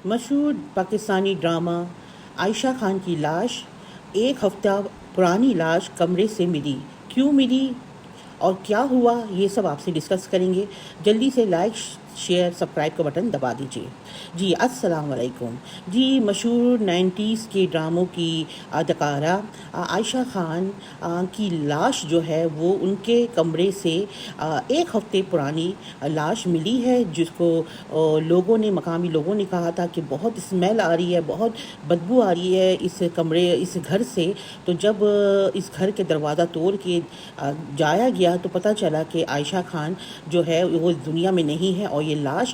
مشہور پاکستانی ڈرامہ عائشہ خان کی لاش، ایک ہفتہ پرانی لاش کمرے سے ملی، کیوں ملی اور کیا ہوا، یہ سب آپ سے ڈسکس کریں گے۔ جلدی سے لائک شیئر سبسکرائب کا بٹن دبا دیجیے۔ جی السلام علیکم۔ جی مشہور 90s کے ڈراموں کی اداکارہ عائشہ خان کی لاش جو ہے وہ ان کے کمرے سے ایک ہفتے پرانی لاش ملی ہے، جس کو مقامی لوگوں نے کہا تھا کہ بہت اسمیل آ رہی ہے، بہت بدبو آ رہی ہے اس گھر سے۔ تو جب اس گھر کے دروازہ توڑ کے جایا گیا تو پتہ چلا کہ عائشہ خان جو ہے وہ اس دنیا میں نہیں ہے، اور یہ لاش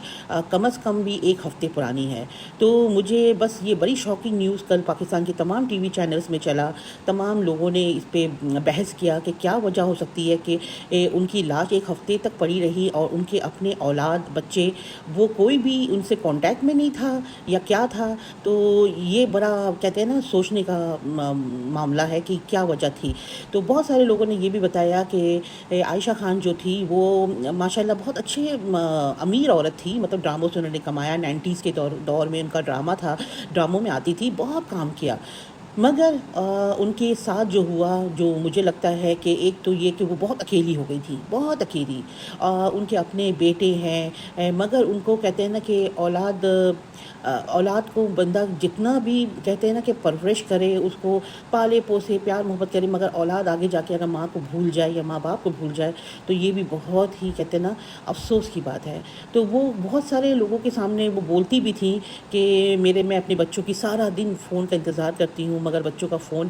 کم از کم بھی ایک ہفتے پرانی ہے۔ تو مجھے بس یہ بڑی شاکنگ نیوز کل پاکستان کے تمام ٹی وی چینلز میں چلا، تمام لوگوں نے اس پہ بحث کیا کہ کیا وجہ ہو سکتی ہے کہ ان کی لاش ایک ہفتے تک پڑی رہی اور ان کے اپنے اولاد بچے وہ کوئی بھی ان سے کانٹیکٹ میں نہیں تھا یا کیا تھا۔ تو یہ بڑا کہتے ہیں نا سوچنے کا معاملہ ہے کہ کیا وجہ تھی۔ تو بہت سارے لوگوں نے یہ بھی بتایا کہ عائشہ خان جو تھی وہ ماشاءاللہ بہت اچھے امیر عورت تھی، مطلب ڈراموں سے انہوں نے کمایا، 90s کے دور میں ان کا ڈرامہ تھا، ڈراموں میں آتی تھی، بہت کام کیا، مگر ان کے ساتھ جو ہوا، جو مجھے لگتا ہے کہ ایک تو یہ کہ وہ بہت اکیلی ہو گئی تھی، بہت اکیلی۔ ان کے اپنے بیٹے ہیں، مگر ان کو کہتے ہیں نا کہ اولاد کو بندہ جتنا بھی کہتے ہیں نا کہ پرورش کرے، اس کو پالے پوسے پیار محبت کرے، مگر اولاد آگے جا کے اگر ماں کو بھول جائے یا ماں باپ کو بھول جائے تو یہ بھی بہت ہی کہتے ہیں نا افسوس کی بات ہے۔ تو وہ بہت سارے لوگوں کے سامنے وہ بولتی بھی تھی کہ میں اپنے بچوں کی سارا دن فون کا انتظار کرتی ہوں، مگر بچوں کا فون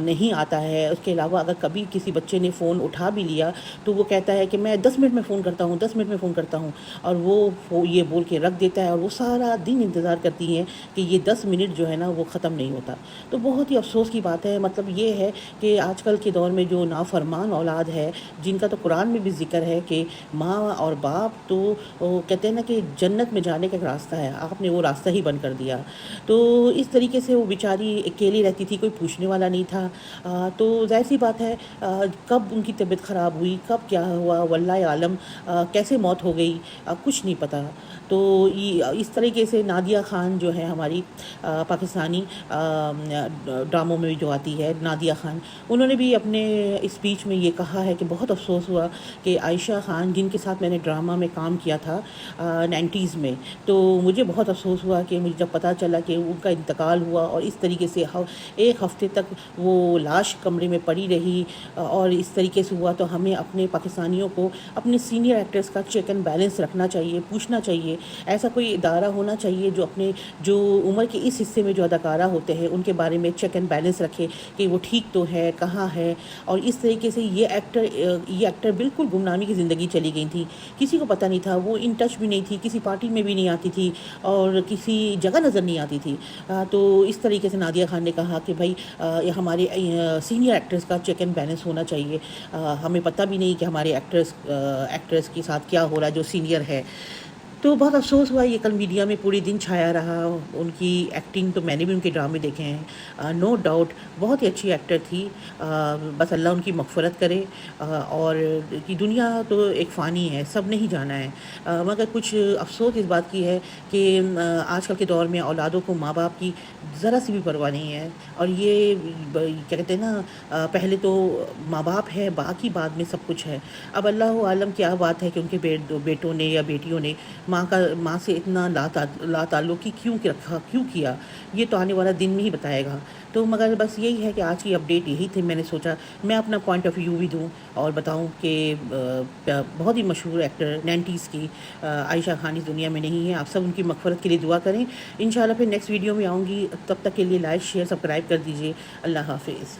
نہیں آتا ہے۔ اس کے علاوہ اگر کبھی کسی بچے نے فون اٹھا بھی لیا تو وہ کہتا ہے کہ میں 10 منٹ میں فون کرتا ہوں، 10 منٹ میں فون کرتا ہوں، اور وہ یہ بول کے رکھ دیتا ہے، اور وہ سارا دن انتظار کرتی ہیں کہ یہ 10 منٹ جو ہے نا وہ ختم نہیں ہوتا۔ تو بہت ہی افسوس کی بات ہے، مطلب یہ ہے کہ آج کل کے دور میں جو نافرمان اولاد ہے، جن کا تو قرآن میں بھی ذکر ہے کہ ماں اور باپ تو کہتے ہیں نا کہ جنت میں جانے کا ایک راستہ ہے، آپ نے وہ راستہ ہی بند کر دیا۔ تو اس طریقے سے وہ بیچاری اکیلی رہتی تھی، کوئی پوچھنے والا نہیں تھا۔ تو ظاہر سی بات ہے کب ان کی طبیعت خراب ہوئی، کب کیا ہوا، واللہ عالم، کیسے موت ہو گئی، کچھ نہیں پتہ۔ تو اس طریقے سے نادیہ خان جو ہے ہماری پاکستانی ڈراموں میں جو آتی ہے، نادیہ خان، انہوں نے بھی اپنے اسپیچ میں یہ کہا ہے کہ بہت افسوس ہوا کہ عائشہ خان جن کے ساتھ میں نے ڈرامہ میں کام کیا تھا 90s میں، تو مجھے بہت افسوس ہوا کہ مجھے جب پتہ چلا کہ ان کا انتقال ہوا اور اس طریقے سے ایک ہفتے تک وہ لاش کمرے میں پڑی رہی، اور اس طریقے سے ہوا۔ تو ہمیں اپنے پاکستانیوں کو اپنے سینئر ایکٹرز کا چیک اینڈ بیلنس رکھنا چاہیے، پوچھنا چاہیے، ایسا کوئی ادارہ ہونا چاہیے جو عمر کے اس حصے میں جو اداکارہ ہوتے ہیں ان کے بارے میں چیک اینڈ بیلنس رکھے کہ وہ ٹھیک تو ہے، کہاں ہے۔ اور اس طریقے سے یہ ایکٹر بالکل گمنامی کی زندگی چلی گئی تھی، کسی کو پتہ نہیں تھا، وہ ان ٹچ بھی نہیں تھی، کسی پارٹی میں بھی نہیں آتی تھی اور کسی جگہ نظر نہیں آتی تھی۔ تو اس طریقے سے نادیہ خان نے کہا کہ بھائی ہمارے سینئر ایکٹرز کا چیک اینڈ بیلنس ہونا چاہیے، ہمیں پتہ بھی نہیں کہ ہمارے ایکٹرز کے ساتھ کیا ہو رہا ہے جو سینئر ہے۔ تو بہت افسوس ہوا، یہ کل میڈیا میں پورے دن چھایا رہا۔ ان کی ایکٹنگ تو میں نے بھی ان کے ڈرامے دیکھے ہیں، نو ڈاؤٹ بہت ہی اچھی ایکٹر تھی، بس اللہ ان کی مغفرت کرے۔ اور کی دنیا تو ایک فانی ہے، سب نہیں جانا ہے، مگر کچھ افسوس اس بات کی ہے کہ آج کل کے دور میں اولادوں کو ماں باپ کی ذرا سی بھی پرواہ نہیں ہے، اور یہ کیا کہتے ہیں نا پہلے تو ماں باپ ہے، باقی بعد میں سب کچھ ہے۔ اب اللہ عالم کیا بات ہے کہ ان کے بیٹوں نے یا بیٹیوں نے ماں سے اتنا لا تعلقی کیوں رکھا، کیوں کیا، یہ تو آنے والا دن میں ہی بتائے گا۔ تو مگر بس یہی ہے کہ آج کی اپڈیٹ یہی تھی، میں نے سوچا میں اپنا پوائنٹ آف ویو بھی دوں اور بتاؤں کہ بہت ہی مشہور ایکٹر 90s کی عائشہ خان اس دنیا میں نہیں ہے۔ آپ سب ان کی مغفرت کے لیے دعا کریں۔ انشاءاللہ پھر نیکسٹ ویڈیو میں آؤں گی، تب تک کے لیے لائک شیئر سبسکرائب کر دیجیے۔ اللہ حافظ۔